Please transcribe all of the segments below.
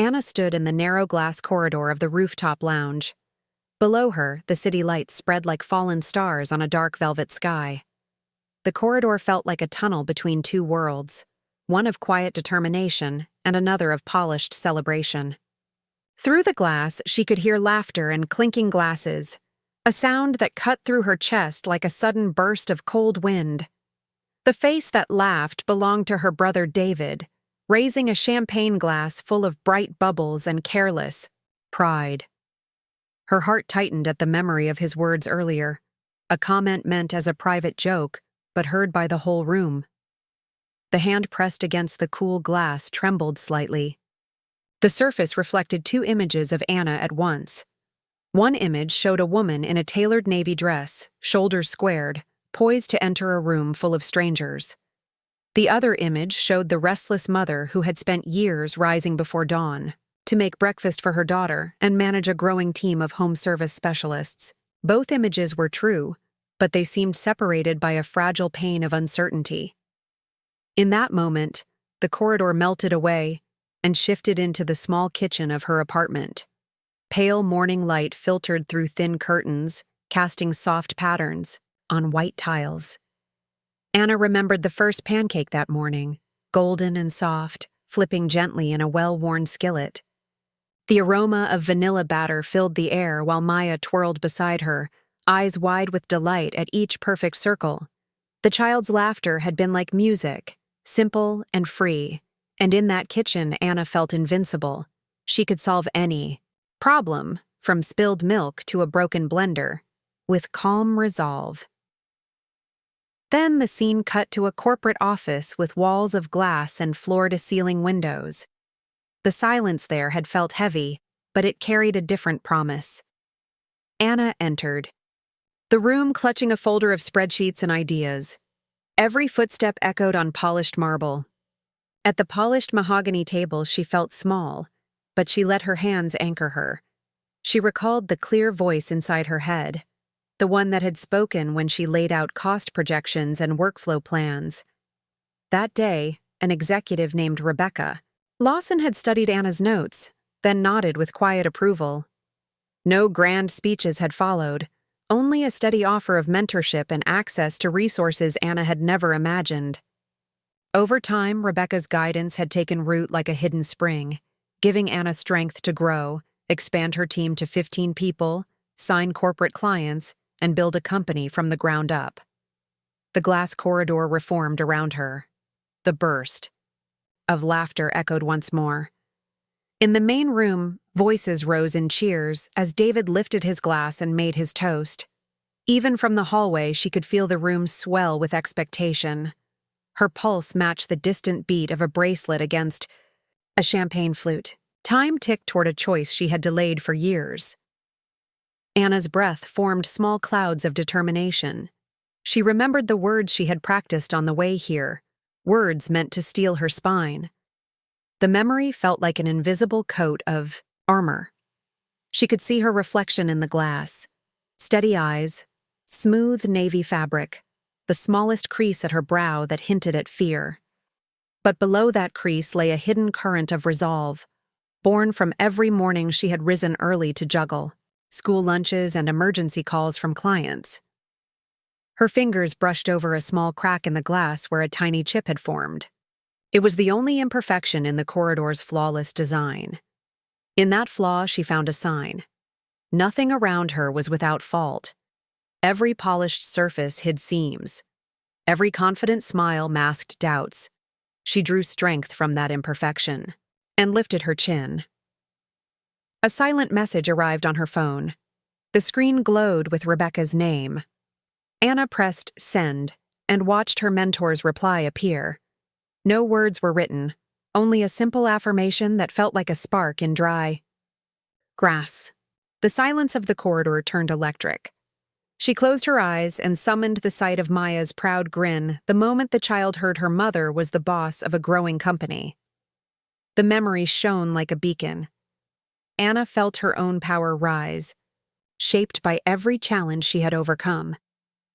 Anna stood in the narrow glass corridor of the rooftop lounge. Below her, the city lights spread like fallen stars on a dark velvet sky. The corridor felt like a tunnel between two worlds, one of quiet determination and another of polished celebration. Through the glass, she could hear laughter and clinking glasses, a sound that cut through her chest like a sudden burst of cold wind. The face that laughed belonged to her brother David, raising a champagne glass full of bright bubbles and careless pride. Her heart tightened at the memory of his words earlier, a comment meant as a private joke, but heard by the whole room. The hand pressed against the cool glass trembled slightly. The surface reflected two images of Anna at once. One image showed a woman in a tailored navy dress, shoulders squared, poised to enter a room full of strangers. The other image showed the restless mother who had spent years rising before dawn to make breakfast for her daughter and manage a growing team of home service specialists. Both images were true, but they seemed separated by a fragile pane of uncertainty. In that moment, the corridor melted away and shifted into the small kitchen of her apartment. Pale morning light filtered through thin curtains, casting soft patterns on white tiles. Anna remembered the first pancake that morning, golden and soft, flipping gently in a well-worn skillet. The aroma of vanilla batter filled the air while Maya twirled beside her, eyes wide with delight at each perfect circle. The child's laughter had been like music, simple and free, and in that kitchen Anna felt invincible. She could solve any problem, from spilled milk to a broken blender, with calm resolve. Then the scene cut to a corporate office with walls of glass and floor-to-ceiling windows. The silence there had felt heavy, but it carried a different promise. Anna entered, the room clutching a folder of spreadsheets and ideas. Every footstep echoed on polished marble. At the polished mahogany table she felt small, but she let her hands anchor her. She recalled the clear voice inside her head, the one that had spoken when she laid out cost projections and workflow plans. That day, an executive named Rebecca. Lawson had studied Anna's notes, then nodded with quiet approval. No grand speeches had followed, only a steady offer of mentorship and access to resources Anna had never imagined. Over time, Rebecca's guidance had taken root like a hidden spring, giving Anna strength to grow, expand her team to 15 people, sign corporate clients, and build a company from the ground up. The glass corridor reformed around her. The burst of laughter echoed once more. In the main room, voices rose in cheers as David lifted his glass and made his toast. Even from the hallway, she could feel the room swell with expectation. Her pulse matched the distant beat of a bracelet against a champagne flute. Time ticked toward a choice she had delayed for years. Anna's breath formed small clouds of determination. She remembered the words she had practiced on the way here, words meant to steel her spine. The memory felt like an invisible coat of armor. She could see her reflection in the glass. Steady eyes, smooth navy fabric, the smallest crease at her brow that hinted at fear. But below that crease lay a hidden current of resolve, born from every morning she had risen early to juggle school lunches and emergency calls from clients. Her fingers brushed over a small crack in the glass where a tiny chip had formed. It was the only imperfection in the corridor's flawless design. In that flaw, she found a sign. Nothing around her was without fault. Every polished surface hid seams. Every confident smile masked doubts. She drew strength from that imperfection and lifted her chin. A silent message arrived on her phone. The screen glowed with Rebecca's name. Anna pressed send and watched her mentor's reply appear. No words were written, only a simple affirmation that felt like a spark in dry grass. The silence of the corridor turned electric. She closed her eyes and summoned the sight of Maya's proud grin the moment the child heard her mother was the boss of a growing company. The memory shone like a beacon. Anna felt her own power rise, shaped by every challenge she had overcome.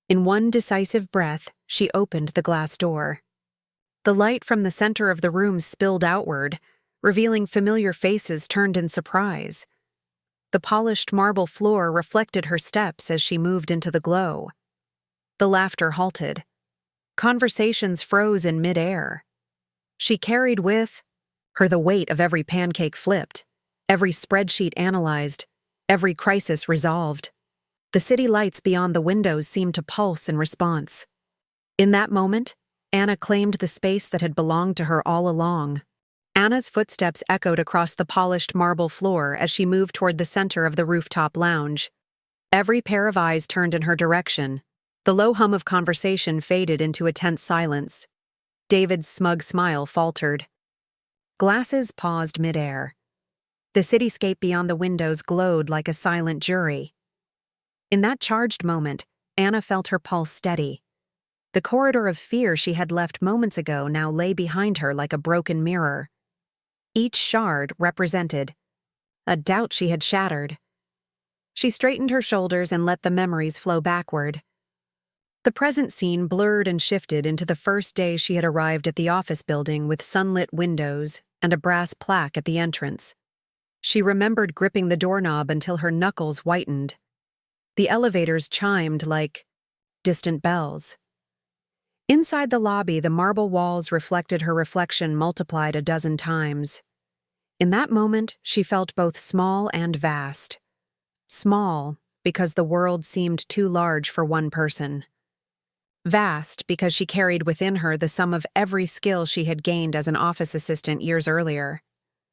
In one decisive breath, she opened the glass door. The light from the center of the room spilled outward, revealing familiar faces turned in surprise. The polished marble floor reflected her steps as she moved into the glow. The laughter halted. Conversations froze in mid-air. She carried with her the weight of every pancake flipped, every spreadsheet analyzed, every crisis resolved. The city lights beyond the windows seemed to pulse in response. In that moment, Anna claimed the space that had belonged to her all along. Anna's footsteps echoed across the polished marble floor as she moved toward the center of the rooftop lounge. Every pair of eyes turned in her direction. The low hum of conversation faded into a tense silence. David's smug smile faltered. Glasses paused midair. The cityscape beyond the windows glowed like a silent jury. In that charged moment, Anna felt her pulse steady. The corridor of fear she had left moments ago now lay behind her like a broken mirror. Each shard represented a doubt she had shattered. She straightened her shoulders and let the memories flow backward. The present scene blurred and shifted into the first day she had arrived at the office building with sunlit windows and a brass plaque at the entrance. She remembered gripping the doorknob until her knuckles whitened. The elevators chimed like distant bells. Inside the lobby, the marble walls reflected her reflection multiplied a dozen times. In that moment, she felt both small and vast. Small, because the world seemed too large for one person. Vast, because she carried within her the sum of every skill she had gained as an office assistant years earlier.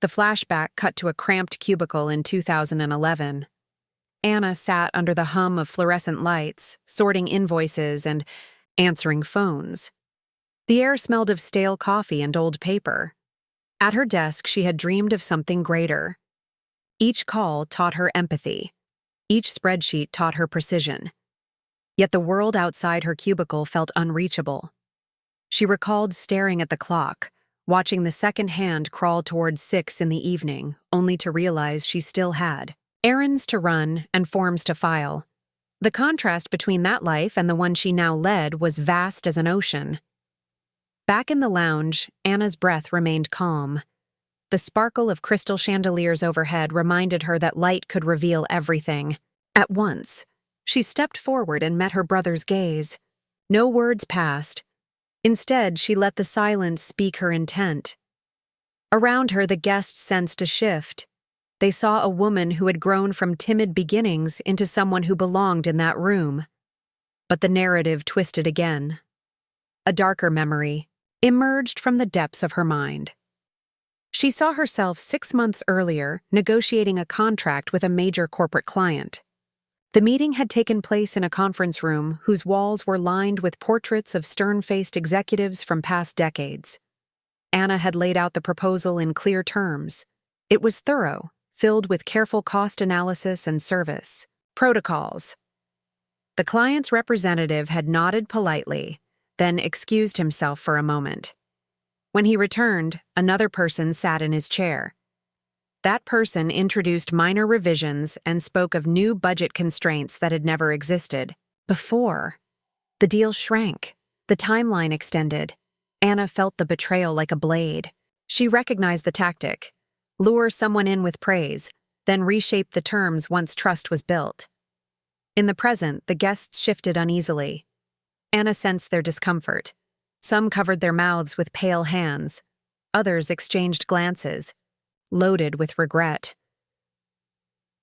The flashback cut to a cramped cubicle in 2011. Anna sat under the hum of fluorescent lights, sorting invoices and answering phones. The air smelled of stale coffee and old paper. At her desk, she had dreamed of something greater. Each call taught her empathy. Each spreadsheet taught her precision. Yet the world outside her cubicle felt unreachable. She recalled staring at the clock, watching the second hand crawl towards 6 in the evening, only to realize she still had errands to run and forms to file. The contrast between that life and the one she now led was vast as an ocean. Back in the lounge, Anna's breath remained calm. The sparkle of crystal chandeliers overhead reminded her that light could reveal everything. At once, she stepped forward and met her brother's gaze. No words passed. Instead, she let the silence speak her intent. Around her, the guests sensed a shift. They saw a woman who had grown from timid beginnings into someone who belonged in that room. But the narrative twisted again. A darker memory emerged from the depths of her mind. She saw herself 6 months earlier negotiating a contract with a major corporate client. The meeting had taken place in a conference room whose walls were lined with portraits of stern-faced executives from past decades. Anna had laid out the proposal in clear terms. It was thorough, filled with careful cost analysis and service protocols. The client's representative had nodded politely, then excused himself for a moment. When he returned, another person sat in his chair. That person introduced minor revisions and spoke of new budget constraints that had never existed before. The deal shrank. The timeline extended. Anna felt the betrayal like a blade. She recognized the tactic. Lure someone in with praise, then reshape the terms once trust was built. In the present, the guests shifted uneasily. Anna sensed their discomfort. Some covered their mouths with pale hands. Others exchanged glances, loaded with regret.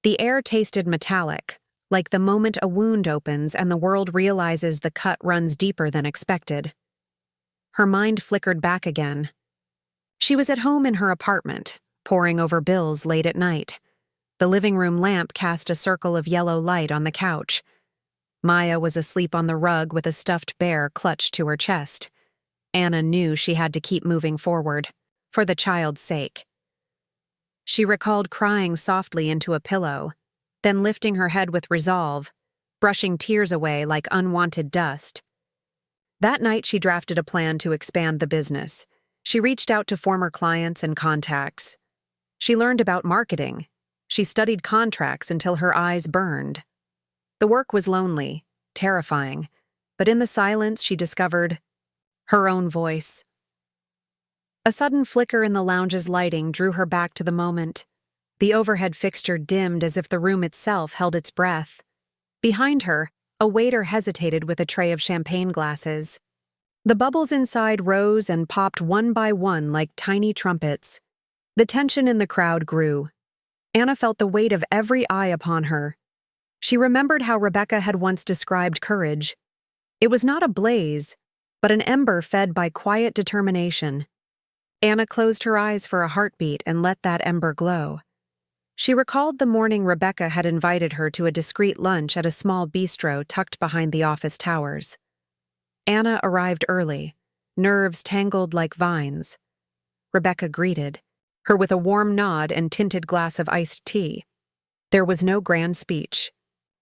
The air tasted metallic, like the moment a wound opens and the world realizes the cut runs deeper than expected. Her mind flickered back again. She was at home in her apartment, poring over bills late at night. The living room lamp cast a circle of yellow light on the couch. Maya was asleep on the rug with a stuffed bear clutched to her chest. Anna knew she had to keep moving forward, for the child's sake. She recalled crying softly into a pillow, then lifting her head with resolve, brushing tears away like unwanted dust. That night she drafted a plan to expand the business. She reached out to former clients and contacts. She learned about marketing. She studied contracts until her eyes burned. The work was lonely, terrifying, but in the silence she discovered her own voice. A sudden flicker in the lounge's lighting drew her back to the moment. The overhead fixture dimmed as if the room itself held its breath. Behind her, a waiter hesitated with a tray of champagne glasses. The bubbles inside rose and popped one by one like tiny trumpets. The tension in the crowd grew. Anna felt the weight of every eye upon her. She remembered how Rebecca had once described courage. It was not a blaze, but an ember fed by quiet determination. Anna closed her eyes for a heartbeat and let that ember glow. She recalled the morning Rebecca had invited her to a discreet lunch at a small bistro tucked behind the office towers. Anna arrived early, nerves tangled like vines. Rebecca greeted her with a warm nod and tinted glass of iced tea. There was no grand speech.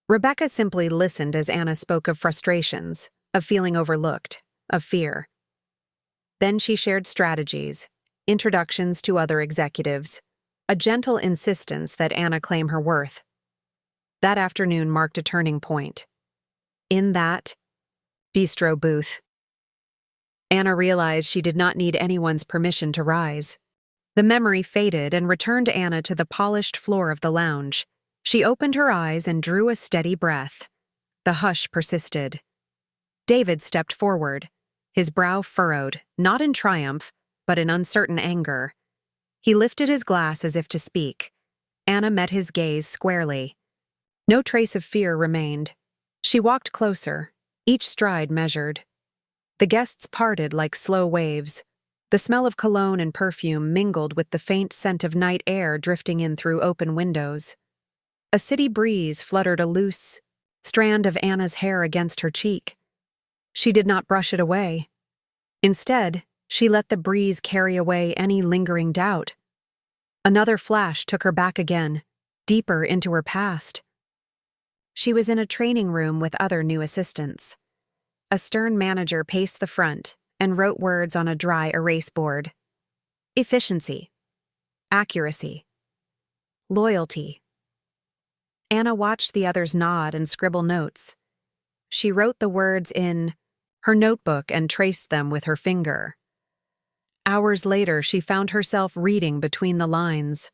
Rebecca simply listened as Anna spoke of frustrations, of feeling overlooked, of fear. Then she shared strategies, introductions to other executives, a gentle insistence that Anna claim her worth. That afternoon marked a turning point. In that bistro booth, Anna realized she did not need anyone's permission to rise. The memory faded and returned Anna to the polished floor of the lounge. She opened her eyes and drew a steady breath. The hush persisted. David stepped forward, his brow furrowed, not in triumph, but in uncertain anger. He lifted his glass as if to speak. Anna met his gaze squarely. No trace of fear remained. She walked closer, each stride measured. The guests parted like slow waves. The smell of cologne and perfume mingled with the faint scent of night air drifting in through open windows. A city breeze fluttered a loose strand of Anna's hair against her cheek. She did not brush it away. Instead, she let the breeze carry away any lingering doubt. Another flash took her back again, deeper into her past. She was in a training room with other new assistants. A stern manager paced the front and wrote words on a dry erase board. Efficiency. Accuracy. Loyalty. Anna watched the others nod and scribble notes. She wrote the words in her notebook and traced them with her finger. Hours later, she found herself reading between the lines.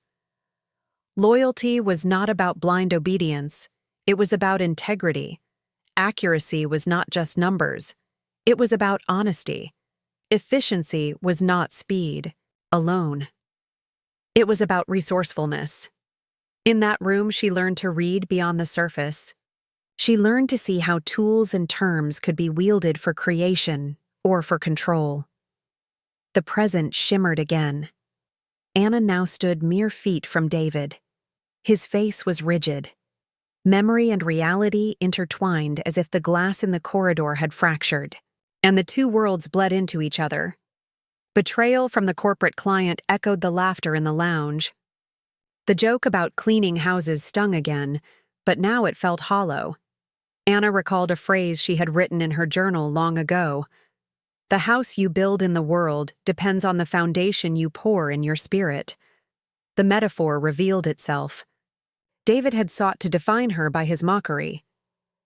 Loyalty was not about blind obedience. It was about integrity. Accuracy was not just numbers. It was about honesty. Efficiency was not speed alone. It was about resourcefulness. In that room, she learned to read beyond the surface. She learned to see how tools and terms could be wielded for creation or for control. The present shimmered again. Anna now stood mere feet from David. His face was rigid. Memory and reality intertwined as if the glass in the corridor had fractured, and the two worlds bled into each other. Betrayal from the corporate client echoed the laughter in the lounge. The joke about cleaning houses stung again, but now it felt hollow. Anna recalled a phrase she had written in her journal long ago. The house you build in the world depends on the foundation you pour in your spirit. The metaphor revealed itself. David had sought to define her by his mockery,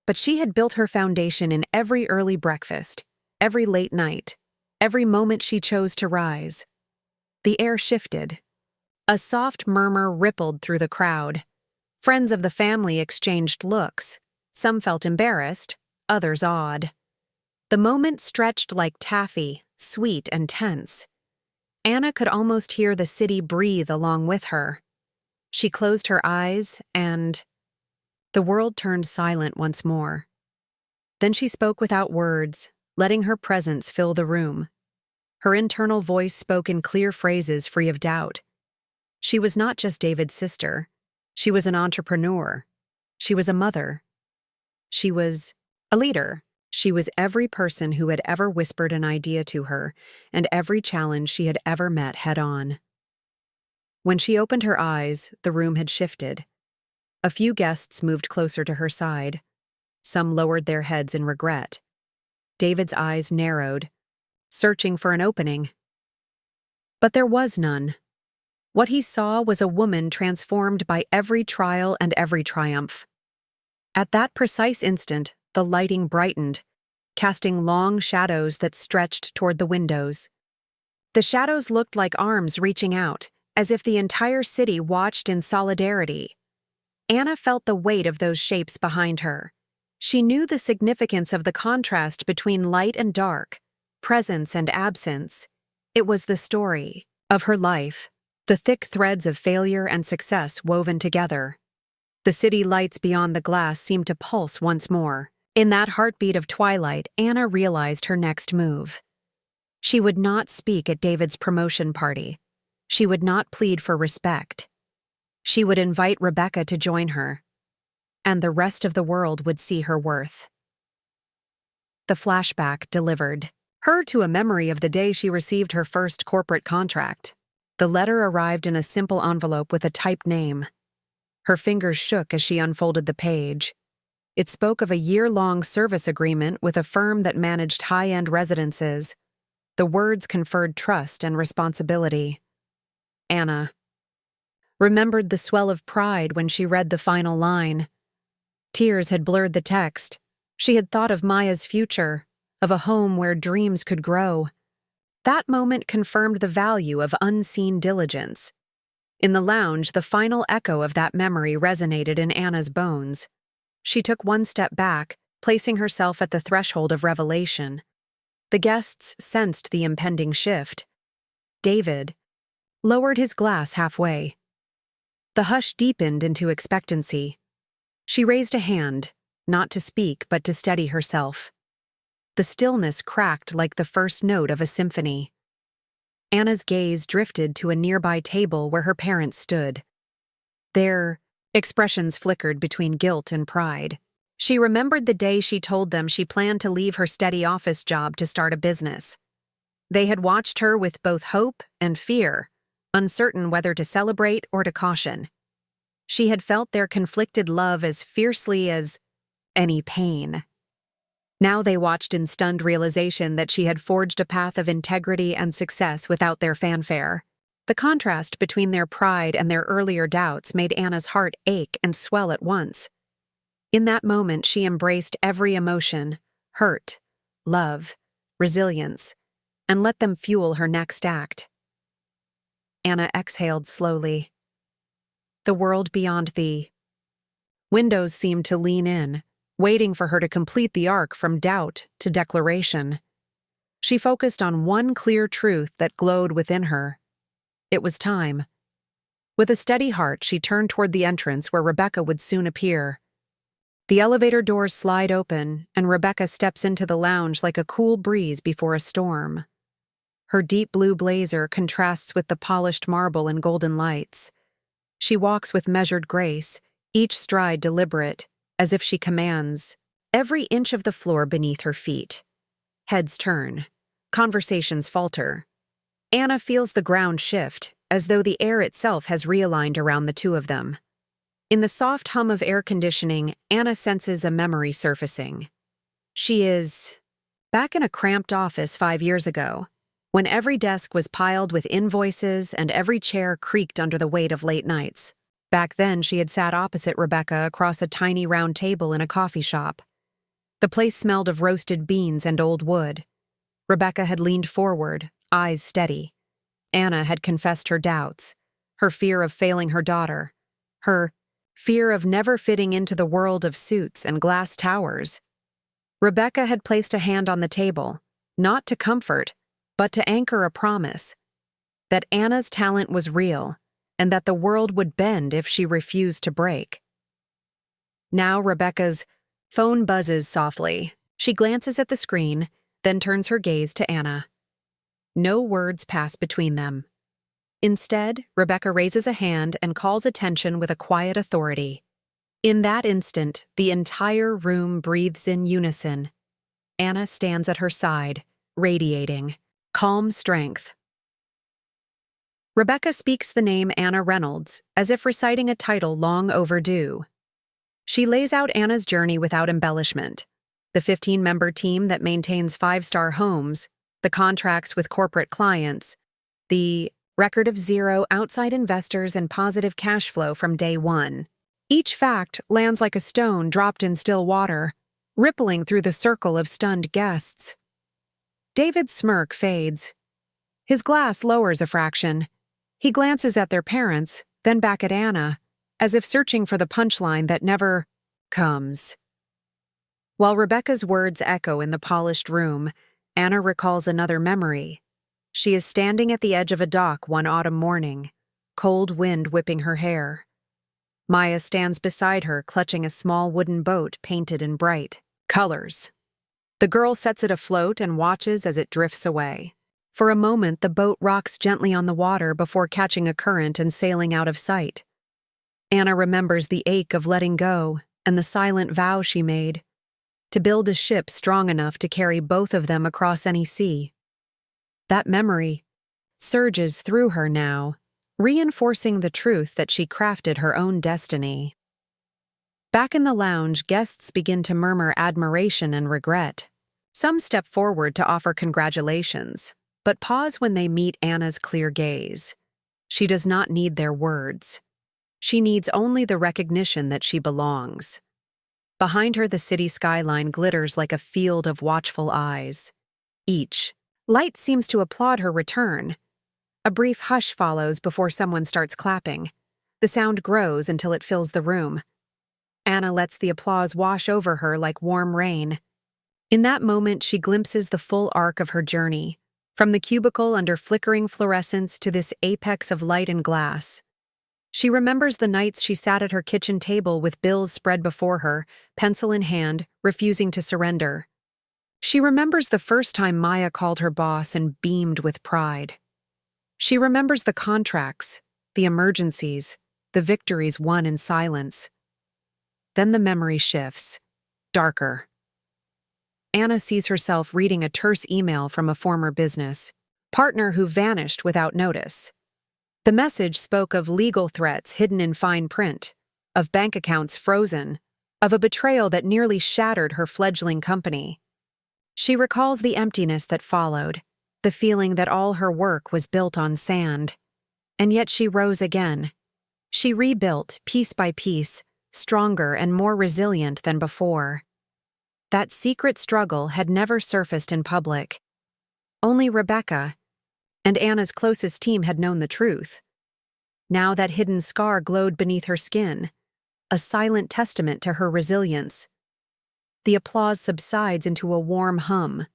but she had built her foundation in every early breakfast, every late night, every moment she chose to rise. The air shifted. A soft murmur rippled through the crowd. Friends of the family exchanged looks. Some felt embarrassed, others awed. The moment stretched like taffy, sweet and tense. Anna could almost hear the city breathe along with her. She closed her eyes and the world turned silent once more. Then she spoke without words, letting her presence fill the room. Her internal voice spoke in clear phrases free of doubt. She was not just David's sister. She was an entrepreneur. She was a mother. She was a leader. She was every person who had ever whispered an idea to her and every challenge she had ever met head-on. When she opened her eyes, the room had shifted. A few guests moved closer to her side. Some lowered their heads in regret. David's eyes narrowed, searching for an opening. But there was none. What he saw was a woman transformed by every trial and every triumph. At that precise instant, the lighting brightened, casting long shadows that stretched toward the windows. The shadows looked like arms reaching out, as if the entire city watched in solidarity. Anna felt the weight of those shapes behind her. She knew the significance of the contrast between light and dark, presence and absence. It was the story of her life, the thick threads of failure and success woven together. The city lights beyond the glass seemed to pulse once more. In that heartbeat of twilight, Anna realized her next move. She would not speak at David's promotion party. She would not plead for respect. She would invite Rebecca to join her, and the rest of the world would see her worth. The flashback delivered her to a memory of the day she received her first corporate contract. The letter arrived in a simple envelope with a typed name. Her fingers shook as she unfolded the page. It spoke of a year-long service agreement with a firm that managed high-end residences. The words conferred trust and responsibility. Anna remembered the swell of pride when she read the final line. Tears had blurred the text. She had thought of Maya's future, of a home where dreams could grow. That moment confirmed the value of unseen diligence. In the lounge, the final echo of that memory resonated in Anna's bones. She took one step back, placing herself at the threshold of revelation. The guests sensed the impending shift. David lowered his glass halfway. The hush deepened into expectancy. She raised a hand, not to speak but to steady herself. The stillness cracked like the first note of a symphony. Anna's gaze drifted to a nearby table where her parents stood. Their expressions flickered between guilt and pride. She remembered the day she told them she planned to leave her steady office job to start a business. They had watched her with both hope and fear, uncertain whether to celebrate or to caution. She had felt their conflicted love as fiercely as any pain. Now they watched in stunned realization that she had forged a path of integrity and success without their fanfare. The contrast between their pride and their earlier doubts made Anna's heart ache and swell at once. In that moment, she embraced every emotion, hurt, love, resilience, and let them fuel her next act. Anna exhaled slowly. The world beyond the windows seemed to lean in, waiting for her to complete the arc from doubt to declaration. She focused on one clear truth that glowed within her. It was time. With a steady heart, she turned toward the entrance where Rebecca would soon appear. The elevator doors slide open, and Rebecca steps into the lounge like a cool breeze before a storm. Her deep blue blazer contrasts with the polished marble and golden lights. She walks with measured grace, each stride deliberate, as if she commands every inch of the floor beneath her feet. Heads turn. Conversations falter. Anna feels the ground shift, as though the air itself has realigned around the two of them. In the soft hum of air conditioning, Anna senses a memory surfacing. She is back in a cramped office 5 years ago, when every desk was piled with invoices and every chair creaked under the weight of late nights. Back then, she had sat opposite Rebecca across a tiny round table in a coffee shop. The place smelled of roasted beans and old wood. Rebecca had leaned forward, eyes steady. Anna had confessed her doubts, her fear of failing her daughter, her fear of never fitting into the world of suits and glass towers. Rebecca had placed a hand on the table, not to comfort, but to anchor a promise that Anna's talent was real and that the world would bend if she refused to break. Now Rebecca's phone buzzes softly. She glances at the screen, then turns her gaze to Anna. No words pass between them. Instead, Rebecca raises a hand and calls attention with a quiet authority. In that instant, the entire room breathes in unison. Anna stands at her side, radiating calm strength. Rebecca speaks the name Anna Reynolds, as if reciting a title long overdue. She lays out Anna's journey without embellishment. The 15-member team that maintains 5-star homes, the contracts with corporate clients, the record of 0 outside investors and positive cash flow from day one. Each fact lands like a stone dropped in still water, rippling through the circle of stunned guests. David's smirk fades. His glass lowers a fraction. He glances at their parents, then back at Anna, as if searching for the punchline that never comes. While Rebecca's words echo in the polished room, Anna recalls another memory. She is standing at the edge of a dock one autumn morning, cold wind whipping her hair. Maya stands beside her, clutching a small wooden boat painted in bright colors. The girl sets it afloat and watches as it drifts away. For a moment, the boat rocks gently on the water before catching a current and sailing out of sight. Anna remembers the ache of letting go and the silent vow she made to build a ship strong enough to carry both of them across any sea. That memory surges through her now, reinforcing the truth that she crafted her own destiny. Back in the lounge, guests begin to murmur admiration and regret. Some step forward to offer congratulations, but pause when they meet Anna's clear gaze. She does not need their words. She needs only the recognition that she belongs. Behind her, the city skyline glitters like a field of watchful eyes. Each light seems to applaud her return. A brief hush follows before someone starts clapping. The sound grows until it fills the room. Anna lets the applause wash over her like warm rain. In that moment, she glimpses the full arc of her journey, from the cubicle under flickering fluorescence to this apex of light and glass. She remembers the nights she sat at her kitchen table with bills spread before her, pencil in hand, refusing to surrender. She remembers the first time Maya called her boss and beamed with pride. She remembers the contracts, the emergencies, the victories won in silence. Then the memory shifts, darker. Anna sees herself reading a terse email from a former business partner who vanished without notice. The message spoke of legal threats hidden in fine print, of bank accounts frozen, of a betrayal that nearly shattered her fledgling company. She recalls the emptiness that followed, the feeling that all her work was built on sand. And yet she rose again. She rebuilt, piece by piece, stronger and more resilient than before. That secret struggle had never surfaced in public. Only Rebecca and Anna's closest team had known the truth. Now that hidden scar glowed beneath her skin, a silent testament to her resilience. The applause subsides into a warm hum.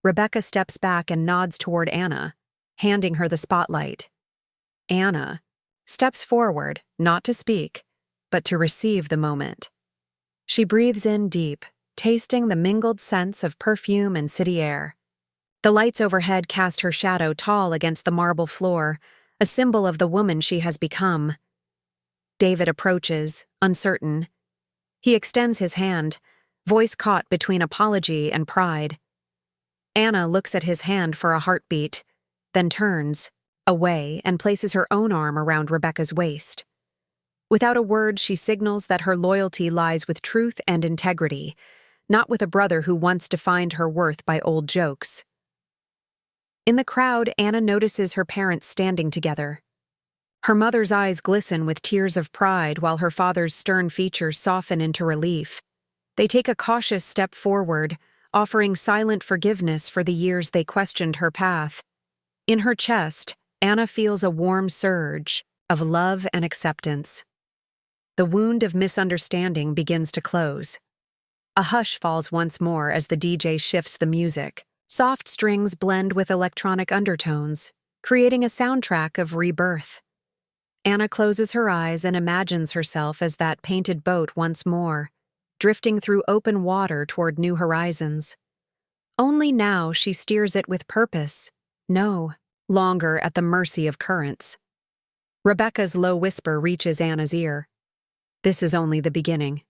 Rebecca steps back and nods toward Anna, handing her the spotlight. Anna steps forward, not to speak, but to receive the moment. She breathes in deep, tasting the mingled scents of perfume and city air. The lights overhead cast her shadow tall against the marble floor, a symbol of the woman she has become. David approaches, uncertain. He extends his hand, voice caught between apology and pride. Anna looks at his hand for a heartbeat, then turns away and places her own arm around Rebecca's waist. Without a word, she signals that her loyalty lies with truth and integrity, not with a brother who once defined her worth by old jokes. In the crowd, Anna notices her parents standing together. Her mother's eyes glisten with tears of pride while her father's stern features soften into relief. They take a cautious step forward, offering silent forgiveness for the years they questioned her path. In her chest, Anna feels a warm surge of love and acceptance. The wound of misunderstanding begins to close. A hush falls once more as the DJ shifts the music. Soft strings blend with electronic undertones, creating a soundtrack of rebirth. Anna closes her eyes and imagines herself as that painted boat once more, drifting through open water toward new horizons. Only now she steers it with purpose, no longer at the mercy of currents. Rebecca's low whisper reaches Anna's ear. This is only the beginning.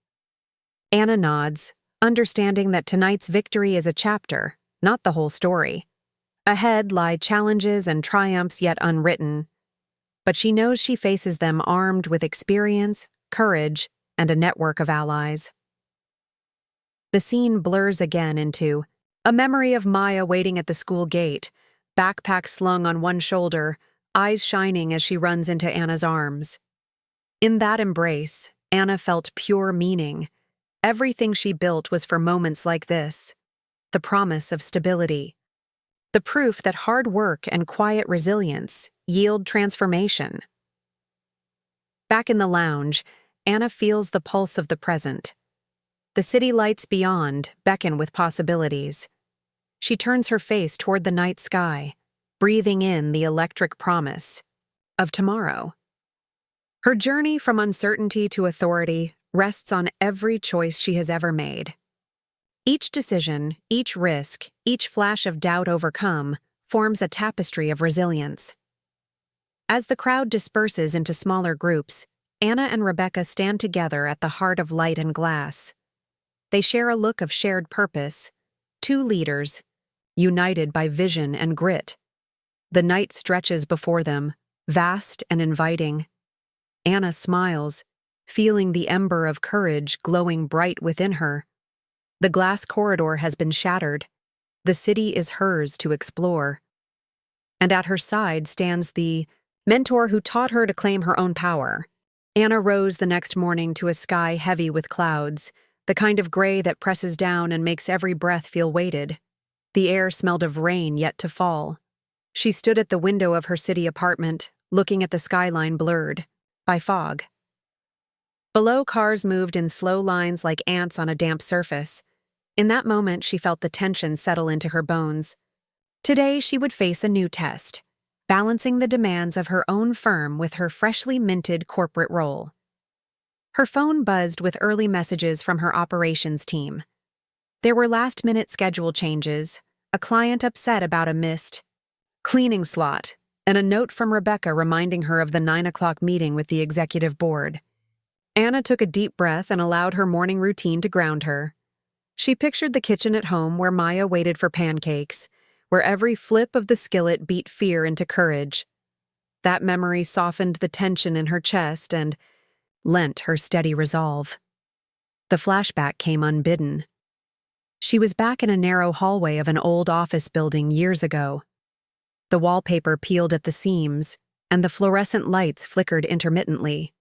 Anna nods, understanding that tonight's victory is a chapter, not the whole story. Ahead lie challenges and triumphs yet unwritten, but she knows she faces them armed with experience, courage, and a network of allies. The scene blurs again into a memory of Maya waiting at the school gate, backpack slung on one shoulder, eyes shining as she runs into Anna's arms. In that embrace, Anna felt pure meaning. Everything she built was for moments like this. The promise of stability. the proof that hard work and quiet resilience yield transformation. Back in the lounge, Anna feels the pulse of the present. The city lights beyond beckon with possibilities. She turns her face toward the night sky, breathing in the electric promise of tomorrow. Her journey from uncertainty to authority rests on every choice she has ever made. Each decision, each risk, each flash of doubt overcome forms a tapestry of resilience. As the crowd disperses into smaller groups, Anna and Rebecca stand together at the heart of light and glass. They share a look of shared purpose, two leaders, united by vision and grit. The night stretches before them, vast and inviting. Anna smiles, feeling the ember of courage glowing bright within her. The glass corridor has been shattered. The city is hers to explore. And at her side stands the mentor who taught her to claim her own power. Anna rose the next morning to a sky heavy with clouds, the kind of gray that presses down and makes every breath feel weighted. The air smelled of rain yet to fall. She stood at the window of her city apartment, looking at the skyline blurred by fog. Below, cars moved in slow lines like ants on a damp surface. In that moment, she felt the tension settle into her bones. Today, she would face a new test, balancing the demands of her own firm with her freshly minted corporate role. Her phone buzzed with early messages from her operations team. There were last-minute schedule changes, a client upset about a missed cleaning slot, and a note from Rebecca reminding her of the 9 o'clock meeting with the executive board. Anna took a deep breath and allowed her morning routine to ground her. She pictured the kitchen at home where Maya waited for pancakes, where every flip of the skillet beat fear into courage. That memory softened the tension in her chest and lent her steady resolve. The flashback came unbidden. She was back in a narrow hallway of an old office building years ago. The wallpaper peeled at the seams, and the fluorescent lights flickered intermittently.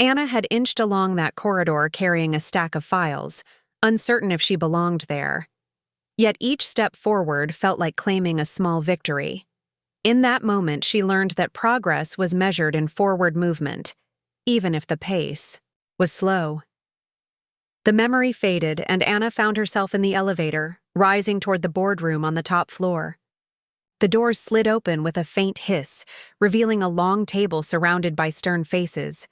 Anna had inched along that corridor carrying a stack of files, uncertain if she belonged there. Yet each step forward felt like claiming a small victory. In that moment, she learned that progress was measured in forward movement, even if the pace was slow. The memory faded, and Anna found herself in the elevator, rising toward the boardroom on the top floor. The doors slid open with a faint hiss, revealing a long table surrounded by stern faces.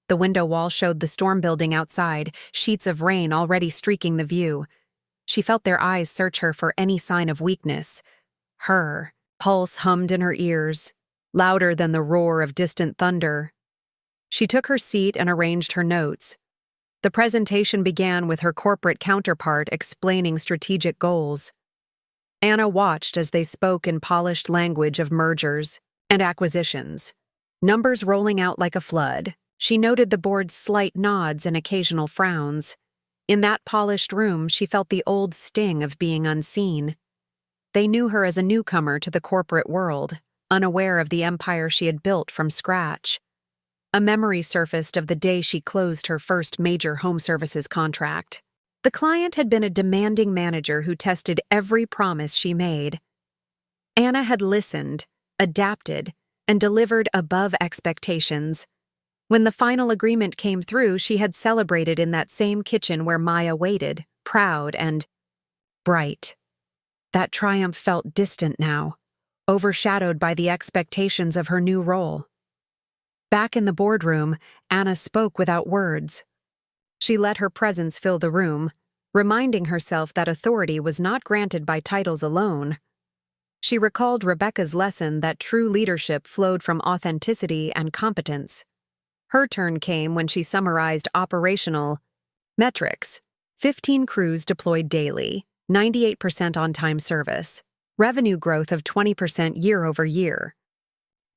The window wall showed the storm building outside, sheets of rain already streaking the view. She felt their eyes search her for any sign of weakness. Her pulse hummed in her ears, louder than the roar of distant thunder. She took her seat and arranged her notes. The presentation began with her corporate counterpart explaining strategic goals. Anna watched as they spoke in polished language of mergers and acquisitions. Numbers rolling out like a flood, she noted the board's slight nods and occasional frowns. In that polished room, she felt the old sting of being unseen. They knew her as a newcomer to the corporate world, unaware of the empire she had built from scratch. A memory surfaced of the day she closed her first major home services contract. The client had been a demanding manager who tested every promise she made. Anna had listened, adapted, and delivered above expectations. When the final agreement came through, she had celebrated in that same kitchen where Maya waited, proud and bright. That triumph felt distant now, overshadowed by the expectations of her new role. Back in the boardroom, Anna spoke without words. She let her presence fill the room, reminding herself that authority was not granted by titles alone. She recalled Rebecca's lesson that true leadership flowed from authenticity and competence. Her turn came when she summarized operational metrics: 15 crews deployed daily, 98% on-time service, revenue growth of 20% year over year.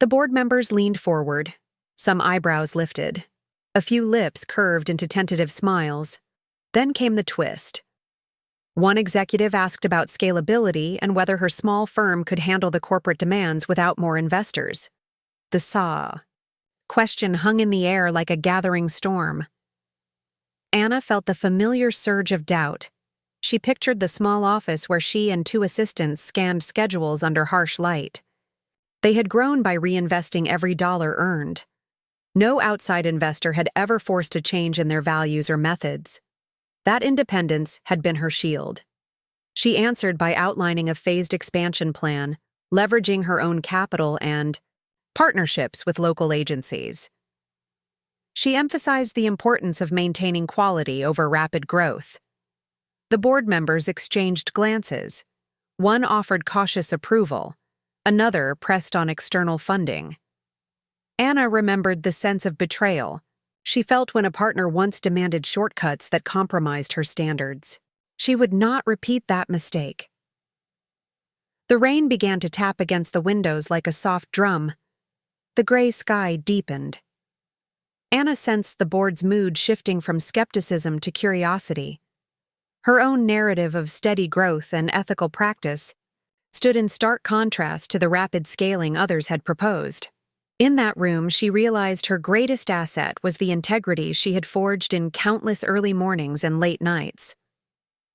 The board members leaned forward, some eyebrows lifted. A few lips curved into tentative smiles. Then came the twist. One executive asked about scalability and whether her small firm could handle the corporate demands without more investors. The question hung in the air like a gathering storm. Anna felt the familiar surge of doubt. She pictured the small office where she and two assistants scanned schedules under harsh light. They had grown by reinvesting every dollar earned. No outside investor had ever forced a change in their values or methods. That independence had been her shield. She answered by outlining a phased expansion plan, leveraging her own capital and partnerships with local agencies. She emphasized the importance of maintaining quality over rapid growth. The board members exchanged glances. One offered cautious approval, another pressed on external funding. Anna remembered the sense of betrayal she felt when a partner once demanded shortcuts that compromised her standards. She would not repeat that mistake. The rain began to tap against the windows like a soft drum. The gray sky deepened. Anna sensed the board's mood shifting from skepticism to curiosity. Her own narrative of steady growth and ethical practice stood in stark contrast to the rapid scaling others had proposed. In that room, she realized her greatest asset was the integrity she had forged in countless early mornings and late nights.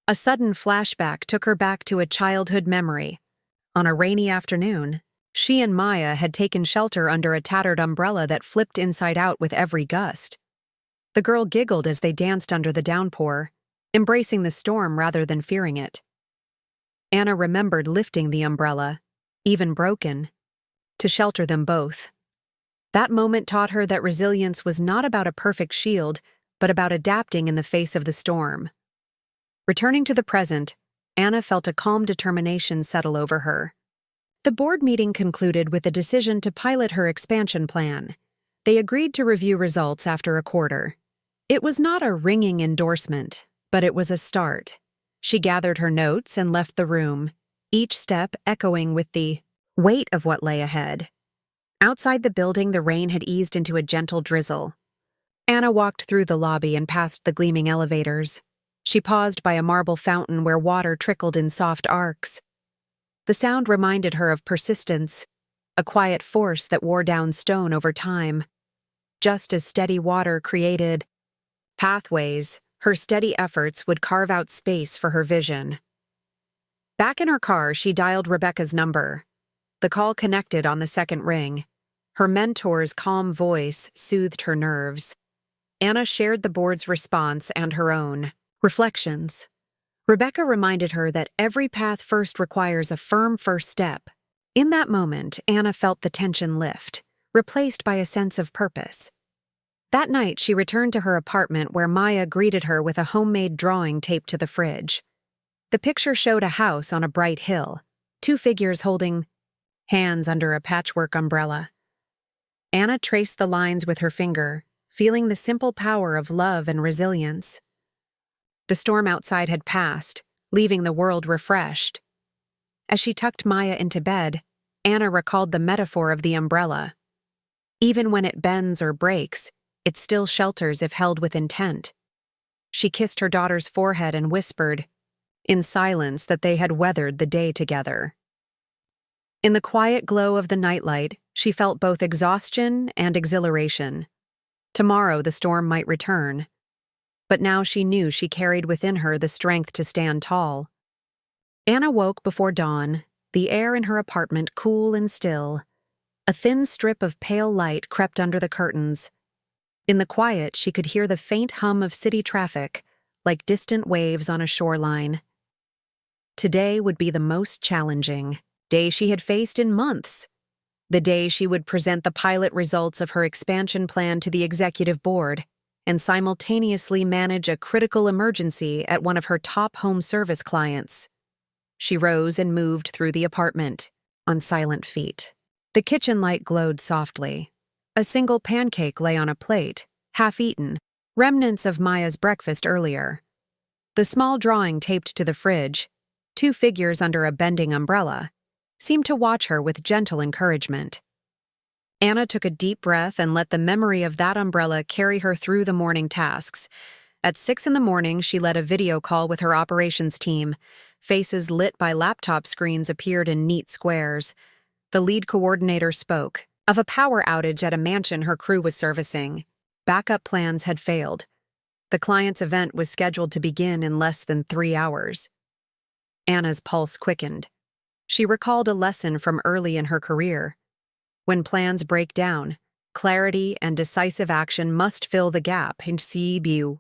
A sudden flashback took her back to a childhood memory. On a rainy afternoon, she and Maya had taken shelter under a tattered umbrella that flipped inside out with every gust. The girl giggled as they danced under the downpour, embracing the storm rather than fearing it. Anna remembered lifting the umbrella, even broken, to shelter them both. That moment taught her that resilience was not about a perfect shield, but about adapting in the face of the storm. Returning to the present, Anna felt a calm determination settle over her. The board meeting concluded with a decision to pilot her expansion plan. They agreed to review results after a quarter. It was not a ringing endorsement, but it was a start. She gathered her notes and left the room, each step echoing with the weight of what lay ahead. Outside the building, the rain had eased into a gentle drizzle. Anna walked through the lobby and past the gleaming elevators. She paused by a marble fountain where water trickled in soft arcs. The sound reminded her of persistence, a quiet force that wore down stone over time. Just as steady water created pathways, her steady efforts would carve out space for her vision. Back in her car, she dialed Rebecca's number. The call connected on the second ring. Her mentor's calm voice soothed her nerves. Anna shared the board's response and her own reflections. Rebecca reminded her that every path first requires a firm first step. In that moment, Anna felt the tension lift, replaced by a sense of purpose. That night, she returned to her apartment where Maya greeted her with a homemade drawing taped to the fridge. The picture showed a house on a bright hill, two figures holding hands under a patchwork umbrella. Anna traced the lines with her finger, feeling the simple power of love and resilience. The storm outside had passed, leaving the world refreshed. As she tucked Maya into bed, Anna recalled the metaphor of the umbrella. Even when it bends or breaks, it still shelters if held with intent. She kissed her daughter's forehead and whispered, in silence, that they had weathered the day together. In the quiet glow of the nightlight, she felt both exhaustion and exhilaration. Tomorrow the storm might return, but now she knew she carried within her the strength to stand tall. Anna woke before dawn, the air in her apartment cool and still. A thin strip of pale light crept under the curtains. In the quiet, she could hear the faint hum of city traffic, like distant waves on a shoreline. Today would be the most challenging day she had faced in months. The day she would present the pilot results of her expansion plan to the executive board and simultaneously manage a critical emergency at one of her top home service clients. She rose and moved through the apartment, on silent feet. The kitchen light glowed softly. A single pancake lay on a plate, half-eaten, remnants of Maya's breakfast earlier. The small drawing taped to the fridge, two figures under a bending umbrella, seemed to watch her with gentle encouragement. Anna took a deep breath and let the memory of that umbrella carry her through the morning tasks. At 6 a.m, she led a video call with her operations team. Faces lit by laptop screens appeared in neat squares. The lead coordinator spoke of a power outage at a mansion her crew was servicing. Backup plans had failed. The client's event was scheduled to begin in less than 3 hours. Anna's pulse quickened. She recalled a lesson from early in her career. When plans break down, clarity and decisive action must fill the gap, and CBU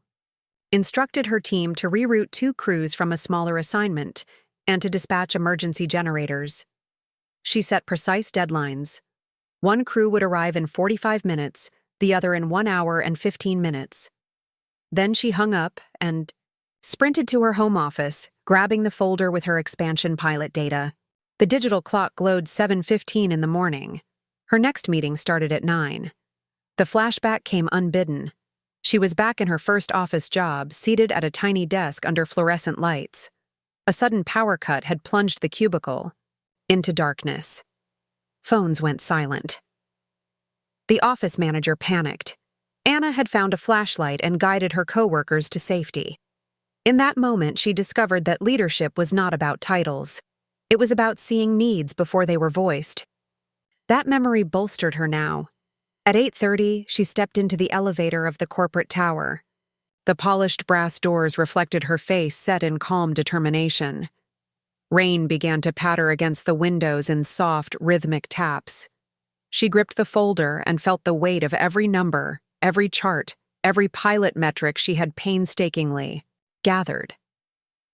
instructed her team to reroute 2 crews from a smaller assignment and to dispatch emergency generators. She set precise deadlines. One crew would arrive in 45 minutes, the other in 1 hour and 15 minutes. Then she hung up and sprinted to her home office, grabbing the folder with her expansion pilot data. The digital clock glowed 7:15 in the morning. Her next meeting started at 9. The flashback came unbidden. She was back in her first office job, seated at a tiny desk under fluorescent lights. A sudden power cut had plunged the cubicle into darkness. Phones went silent. The office manager panicked. Anna had found a flashlight and guided her coworkers to safety. In that moment, she discovered that leadership was not about titles. It was about seeing needs before they were voiced. That memory bolstered her now. At 8:30, she stepped into the elevator of the corporate tower. The polished brass doors reflected her face set in calm determination. Rain began to patter against the windows in soft, rhythmic taps. She gripped the folder and felt the weight of every number, every chart, every pilot metric she had painstakingly gathered.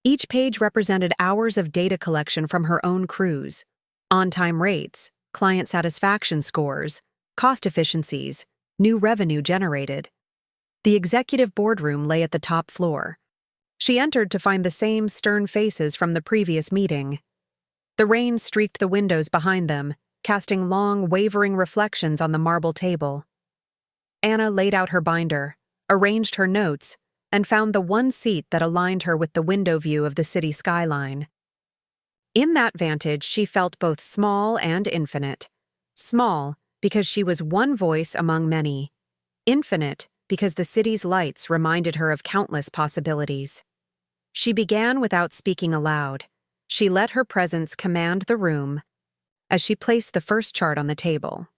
Each page represented hours of data collection from her own crews, on-time rates, client satisfaction scores, cost efficiencies, new revenue generated. The executive boardroom lay at the top floor. She entered to find the same stern faces from the previous meeting. The rain streaked the windows behind them, casting long, wavering reflections on the marble table. Anna laid out her binder, arranged her notes, and found the one seat that aligned her with the window view of the city skyline. In that vantage, she felt both small and infinite. Small, because she was one voice among many. Infinite, because the city's lights reminded her of countless possibilities. She began without speaking aloud. She let her presence command the room as she placed the first chart on the table.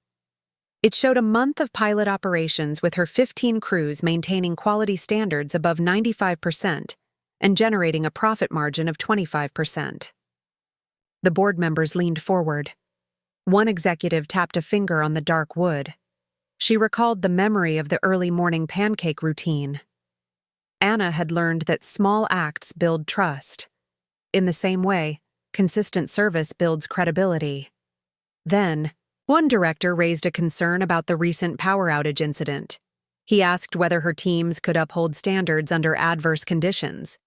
It showed a month of pilot operations with her 15 crews maintaining quality standards above 95% and generating a profit margin of 25%. The board members leaned forward. One executive tapped a finger on the dark wood. She recalled the memory of the early morning pancake routine. Anna had learned that small acts build trust. In the same way, consistent service builds credibility. Then, one director raised a concern about the recent power outage incident. He asked whether her teams could uphold standards under adverse conditions.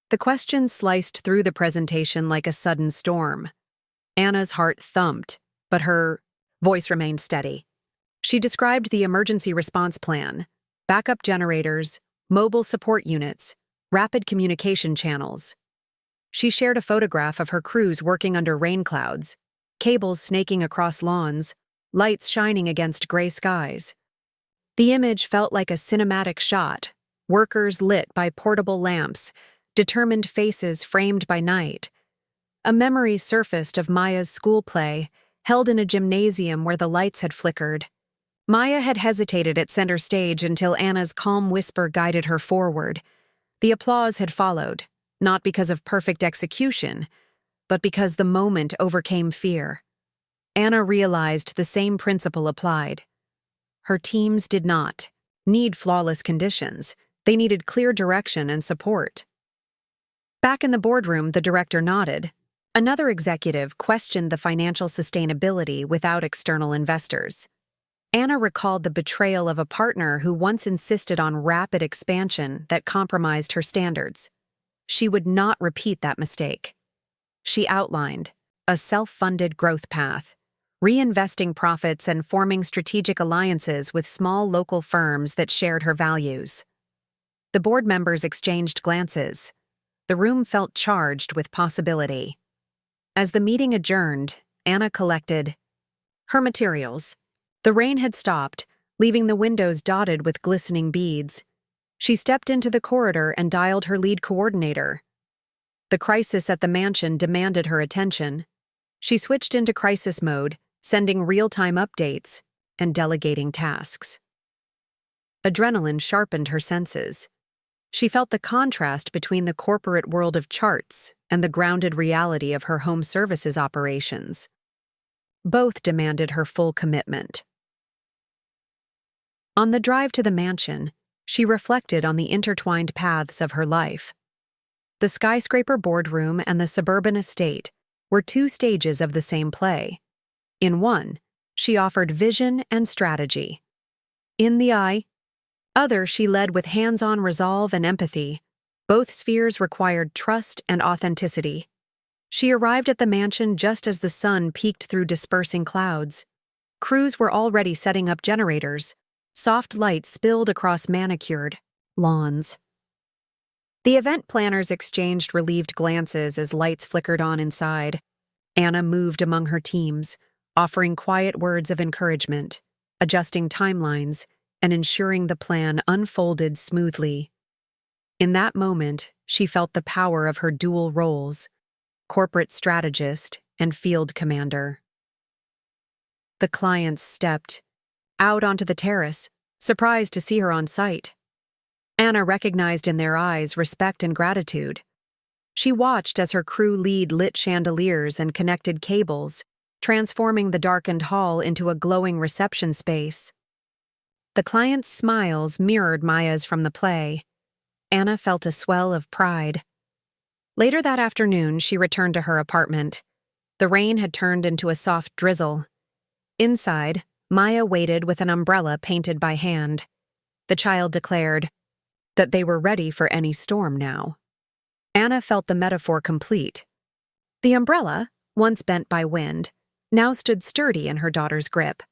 The question sliced through the presentation like a sudden storm. Anna's heart thumped, but her voice remained steady. She described the emergency response plan, backup generators, mobile support units, rapid communication channels. She shared a photograph of her crews working under rain clouds, cables snaking across lawns, lights shining against gray skies. The image felt like a cinematic shot, workers lit by portable lamps, determined faces framed by night. A memory surfaced of Maya's school play, held in a gymnasium where the lights had flickered. Maya had hesitated at center stage until Anna's calm whisper guided her forward. The applause had followed, not because of perfect execution, but because the moment overcame fear. Anna realized the same principle applied. Her teams did not need flawless conditions. They needed clear direction and support. Back in the boardroom, the director nodded. Another executive questioned the financial sustainability without external investors. Anna recalled the betrayal of a partner who once insisted on rapid expansion that compromised her standards. She would not repeat that mistake. She outlined a self-funded growth path, reinvesting profits and forming strategic alliances with small local firms that shared her values. The board members exchanged glances. The room felt charged with possibility. As the meeting adjourned, Anna collected her materials. The rain had stopped, leaving the windows dotted with glistening beads. She stepped into the corridor and dialed her lead coordinator. The crisis at the mansion demanded her attention. She switched into crisis mode, sending real-time updates and delegating tasks. Adrenaline sharpened her senses. She felt the contrast between the corporate world of charts and the grounded reality of her home services operations. Both demanded her full commitment. On the drive to the mansion, she reflected on the intertwined paths of her life. The skyscraper boardroom and the suburban estate were two stages of the same play. In one, she offered vision and strategy. In the other, she led with hands-on resolve and empathy. Both spheres required trust and authenticity. She arrived at the mansion just as the sun peeked through dispersing clouds. Crews were already setting up generators. Soft light spilled across manicured lawns. The event planners exchanged relieved glances as lights flickered on inside. Anna moved among her teams, offering quiet words of encouragement, adjusting timelines, and ensuring the plan unfolded smoothly. In that moment, she felt the power of her dual roles, corporate strategist and field commander. The clients stepped out onto the terrace, surprised to see her on site. Anna recognized in their eyes respect and gratitude. She watched as her crew lit chandeliers and connected cables, transforming the darkened hall into a glowing reception space. The clients' smiles mirrored Maya's from the play. Anna felt a swell of pride. Later that afternoon, she returned to her apartment. The rain had turned into a soft drizzle. Inside, Maya waited with an umbrella painted by hand. The child declared that they were ready for any storm now. Anna felt the metaphor complete. The umbrella, once bent by wind, now stood sturdy in her daughter's grip.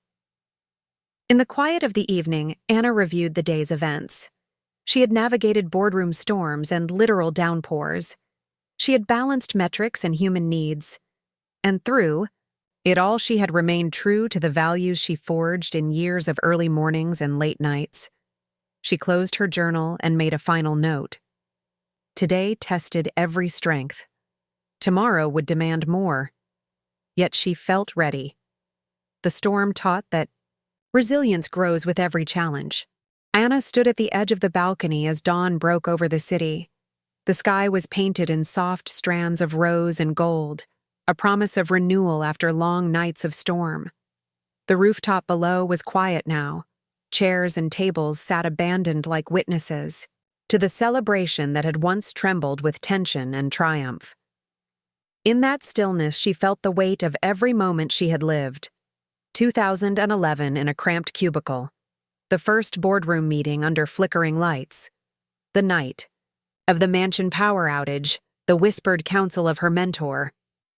In the quiet of the evening, Anna reviewed the day's events. She had navigated boardroom storms and literal downpours. She had balanced metrics and human needs. And through it all, she had remained true to the values she forged in years of early mornings and late nights. She closed her journal and made a final note. Today tested every strength. Tomorrow would demand more. Yet she felt ready. The storm taught that resilience grows with every challenge. Anna stood at the edge of the balcony as dawn broke over the city. The sky was painted in soft strands of rose and gold, a promise of renewal after long nights of storm. The rooftop below was quiet now. Chairs and tables sat abandoned like witnesses to the celebration that had once trembled with tension and triumph. In that stillness, she felt the weight of every moment she had lived. 2011 in a cramped cubicle. The first boardroom meeting under flickering lights. The night of the mansion power outage, the whispered counsel of her mentor,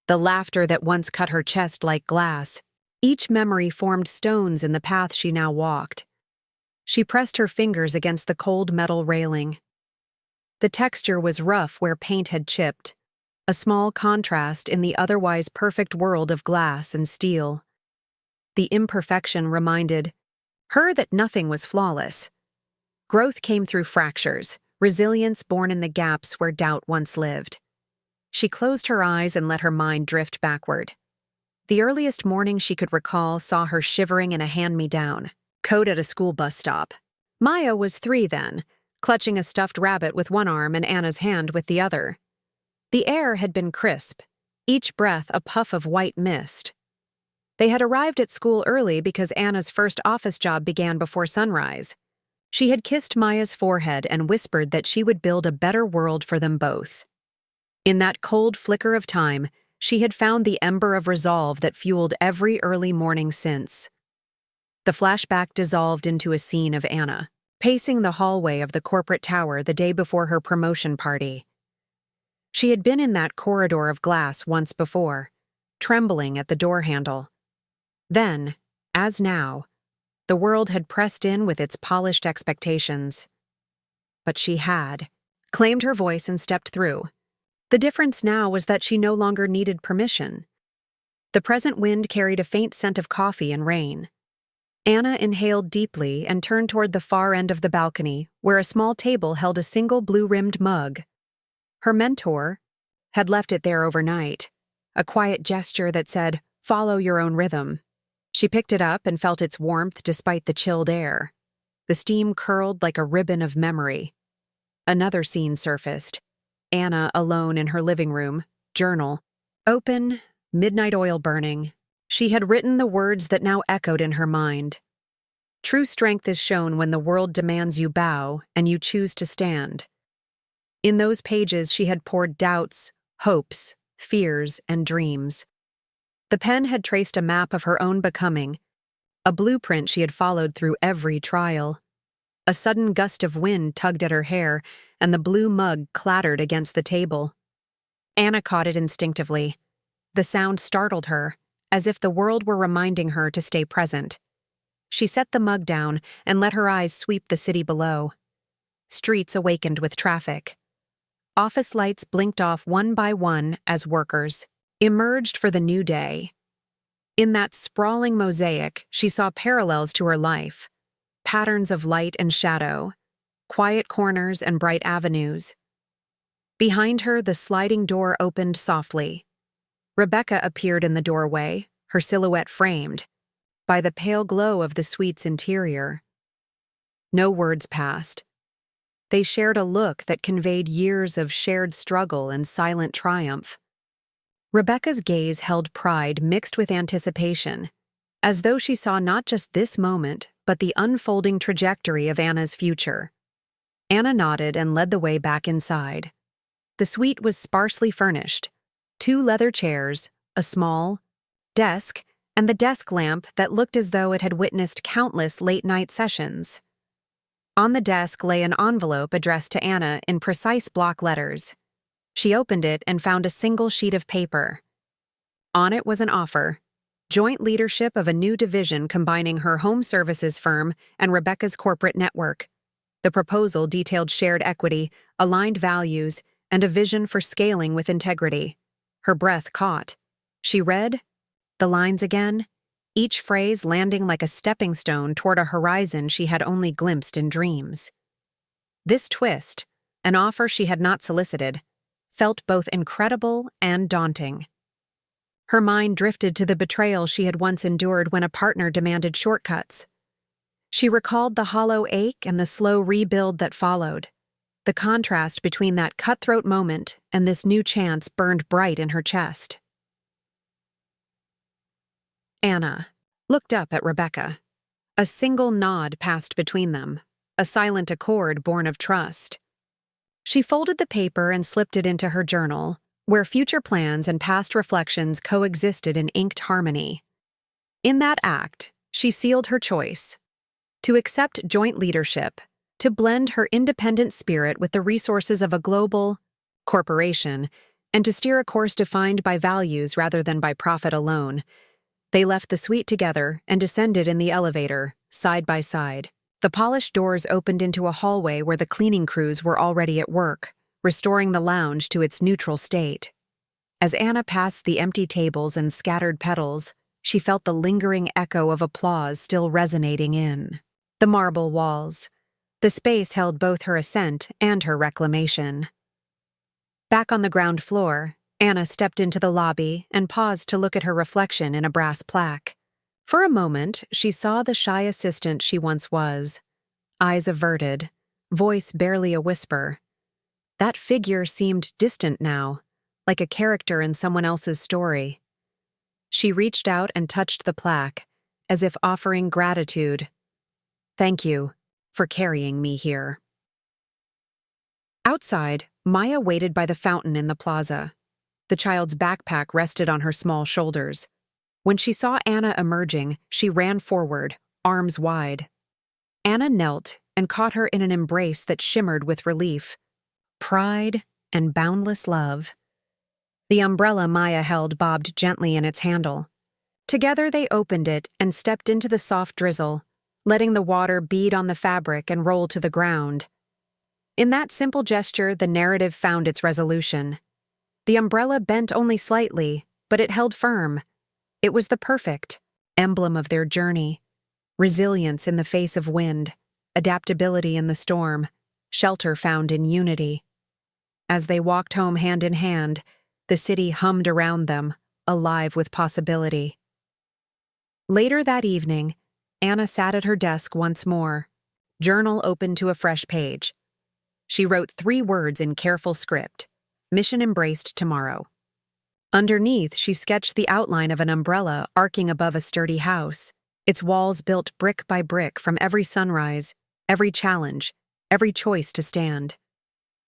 the laughter that once cut her chest like glass. Each memory formed stones in the path she now walked. She pressed her fingers against the cold metal railing. The texture was rough where paint had chipped, a small contrast in the otherwise perfect world of glass and steel. The imperfection reminded her that nothing was flawless. Growth came through fractures, resilience born in the gaps where doubt once lived. She closed her eyes and let her mind drift backward. The earliest morning she could recall saw her shivering in a hand-me-down, coat at a school bus stop. Maya was 3 then, clutching a stuffed rabbit with one arm and Anna's hand with the other. The air had been crisp, each breath a puff of white mist. They had arrived at school early because Anna's first office job began before sunrise. She had kissed Maya's forehead and whispered that she would build a better world for them both. In that cold flicker of time, she had found the ember of resolve that fueled every early morning since. The flashback dissolved into a scene of Anna, pacing the hallway of the corporate tower the day before her promotion party. She had been in that corridor of glass once before, trembling at the door handle. Then, as now, the world had pressed in with its polished expectations. But she had claimed her voice and stepped through. The difference now was that she no longer needed permission. The present wind carried a faint scent of coffee and rain. Anna inhaled deeply and turned toward the far end of the balcony, where a small table held a single blue-rimmed mug. Her mentor had left it there overnight, a quiet gesture that said, "Follow your own rhythm." She picked it up and felt its warmth despite the chilled air. The steam curled like a ribbon of memory. Another scene surfaced. Anna alone in her living room, journal. Open, midnight oil burning. She had written the words that now echoed in her mind. True strength is shown when the world demands you bow and you choose to stand. In those pages she had poured doubts, hopes, fears, and dreams. The pen had traced a map of her own becoming, a blueprint she had followed through every trial. A sudden gust of wind tugged at her hair, and the blue mug clattered against the table. Anna caught it instinctively. The sound startled her, as if the world were reminding her to stay present. She set the mug down and let her eyes sweep the city below. Streets awakened with traffic. Office lights blinked off one by one as workers emerged for the new day. In that sprawling mosaic, she saw parallels to her life, patterns of light and shadow, quiet corners and bright avenues. Behind her, the sliding door opened softly. Rebecca appeared in the doorway, her silhouette framed by the pale glow of the suite's interior. No words passed. They shared a look that conveyed years of shared struggle and silent triumph. Rebecca's gaze held pride mixed with anticipation, as though she saw not just this moment, but the unfolding trajectory of Anna's future. Anna nodded and led the way back inside. The suite was sparsely furnished: 2 leather chairs, a small desk, and the desk lamp that looked as though it had witnessed countless late-night sessions. On the desk lay an envelope addressed to Anna in precise block letters. She opened it and found a single sheet of paper. On it was an offer: joint leadership of a new division combining her home services firm and Rebecca's corporate network. The proposal detailed shared equity, aligned values, and a vision for scaling with integrity. Her breath caught. She read the lines again, each phrase landing like a stepping stone toward a horizon she had only glimpsed in dreams. This twist, an offer she had not solicited, felt both incredible and daunting. Her mind drifted to the betrayal she had once endured when a partner demanded shortcuts. She recalled the hollow ache and the slow rebuild that followed. The contrast between that cutthroat moment and this new chance burned bright in her chest. Anna looked up at Rebecca. A single nod passed between them, a silent accord born of trust. She folded the paper and slipped it into her journal, where future plans and past reflections coexisted in inked harmony. In that act, she sealed her choice: to accept joint leadership, to blend her independent spirit with the resources of a global corporation, and to steer a course defined by values rather than by profit alone. They left the suite together and descended in the elevator, side by side. The polished doors opened into a hallway where the cleaning crews were already at work, restoring the lounge to its neutral state. As Anna passed the empty tables and scattered petals, she felt the lingering echo of applause still resonating in the marble walls. The space held both her ascent and her reclamation. Back on the ground floor, Anna stepped into the lobby and paused to look at her reflection in a brass plaque. For a moment, she saw the shy assistant she once was. Eyes averted, voice barely a whisper. That figure seemed distant now, like a character in someone else's story. She reached out and touched the plaque, as if offering gratitude. "Thank you for carrying me here." Outside, Maya waited by the fountain in the plaza. The child's backpack rested on her small shoulders. When she saw Anna emerging, she ran forward, arms wide. Anna knelt and caught her in an embrace that shimmered with relief, pride, and boundless love. The umbrella Maya held bobbed gently in its handle. Together they opened it and stepped into the soft drizzle, letting the water bead on the fabric and roll to the ground. In that simple gesture, the narrative found its resolution. The umbrella bent only slightly, but it held firm. It was the perfect emblem of their journey: resilience in the face of wind, adaptability in the storm, shelter found in unity. As they walked home hand in hand, the city hummed around them, alive with possibility. Later that evening, Anna sat at her desk once more, journal open to a fresh page. She wrote 3 words in careful script: "Mission embraced tomorrow." Underneath, she sketched the outline of an umbrella arcing above a sturdy house, its walls built brick by brick from every sunrise, every challenge, every choice to stand.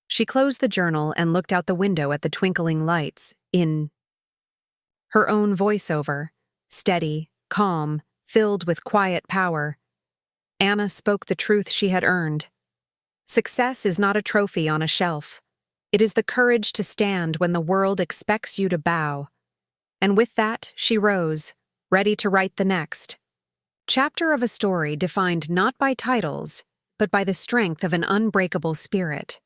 She closed the journal and looked out the window at the twinkling lights, in her own voiceover, steady, calm, filled with quiet power. Anna spoke the truth she had earned. Success is not a trophy on a shelf. It is the courage to stand when the world expects you to bow. And with that, she rose, ready to write the next chapter of a story defined not by titles, but by the strength of an unbreakable spirit.